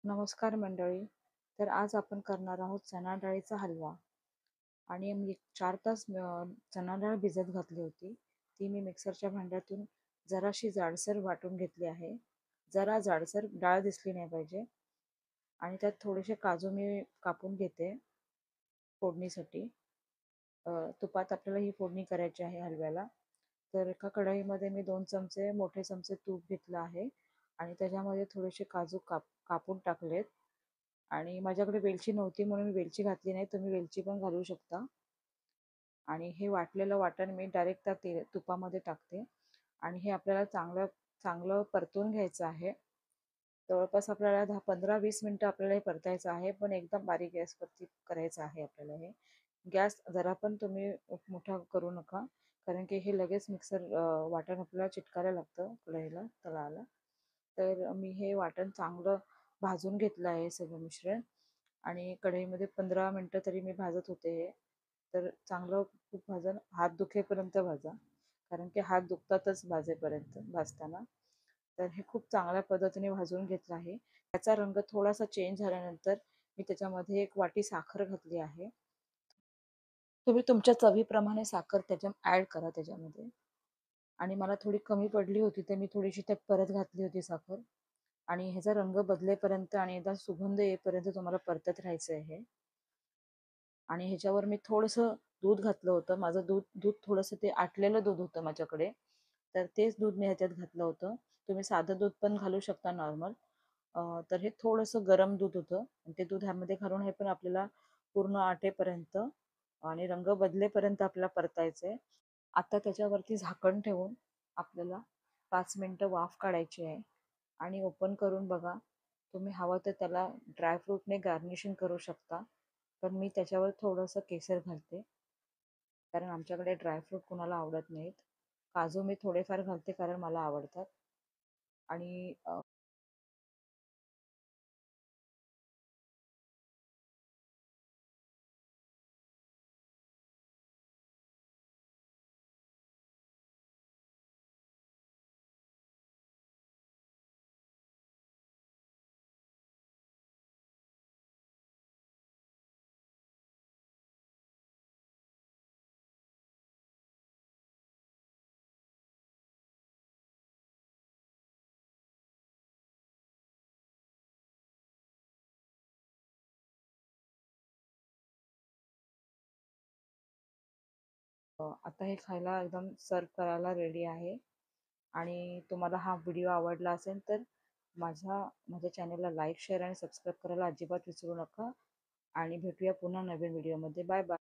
नमस्कार मंडळी. तर आज आपण करणार आहोत चणा डाळीचा हलवा. आणि मी 4 तास चणा डाळ भिजत घातली होती. ती मी मिक्सरच्या भांड्यातून जराशी जाडसर वाटून घेतली आहे. जरा जाडसर डाळ दिसली नाही पाहिजे. आणि त्यात थोडेसे काजू मी कापून घेते फोडणीसाठी. तुपात आपल्याला ही फोडणी करायची आहे हलव्याला. तर एका कढईमध्ये मी 2 चमचे मोठे चमचे तूप घेतलं आहे आणि त्याच्यामध्ये थोडेसे काजू कापून टाकलेत. आणि माझ्याकडे वेलची नव्हती म्हणून मी वेलची घातली नाही. तुम्ही वेलची पण घालू शकता. आणि हे वाटलेलं वाटण मी डायरेक्ट त्या तुपामध्ये टाकते आणि हे आपल्याला चांगलं चांगलं परतून घ्यायचं आहे. जवळपास आपल्याला 15-20 मिनटं आपल्याला हे परतायचं आहे, पण एकदम बारीक गॅसवरती करायचं आहे आपल्याला हे. गॅस जरा पण तुम्ही मोठा करू नका, कारण की हे लगेच वाटण आपल्याला चिटकायला लागतं कढईला, तळाला. तर मी हे वाटण चांगलं भाजून घेतलं आहे सगळं मिश्रण. आणि कढईमध्ये 15 मिनटं तरी मी भाजत होते हे. तर चांगलं खूप हात दुखेपर्यंत भाजा, कारण की हात दुखतातच भाजताना. तर हे खूप चांगल्या पद्धतीने भाजून घेतलं आहे. त्याचा रंग थोडासा चेंज झाल्यानंतर मी त्याच्यामध्ये 1 वाटी साखर घातली आहे. तुम्ही तुमच्या चवीप्रमाणे साखर ॲड करा त्याच्यामध्ये. आणि मला थोडी कमी पडली होती, तर मी थोडीशी त्यात परत घातली होती साखर. आणि ह्याचा रंग बदलेपर्यंत आणि एकदा सुगंध येईपर्यंत तुम्हाला परतत राहायचं आहे. आणि ह्याच्यावर मी थोडंसं दूध घातलं होतं. माझं दूध दूध थोडंसं ते आटलेलं दूध होतं माझ्याकडे. तर तेच दूध मी ह्याच्यात घातलं होतं. तुम्ही साधं दूध पण घालू शकता नॉर्मल. तर हे थोडंसं गरम दूध होतं आणि ते दूध ह्यामध्ये घालून हे पण आपल्याला पूर्ण आटेपर्यंत आणि रंग बदलेपर्यंत आपल्याला परतायचं आहे. आता त्याच्यावरती झाकण ठेवून आपल्याला 5 मिनटं वाफ काढायची आहे. आणि ओपन करून बघा. तुम्ही हवं तर त्याला ड्रायफ्रूटने गार्निशिंग करू शकता. पण मी त्याच्यावर थोडंसं केसर घालते, कारण आमच्याकडे ड्रायफ्रूट कुणाला आवडत नाहीत. काजू मी थोडेफार घालते कारण मला आवडतात. आणि आता हे खायला एकदम सर्व करायला रेडी आहे. आणि तुम्हाला हा व्हिडिओ आवडला असेल तर माझ्या चॅनलला लाईक, शेअर आणि सबस्क्राईब करायला अजिबात विसरू नका. आणि भेटूया पुन्हा नवीन व्हिडिओमध्ये. Bye bye.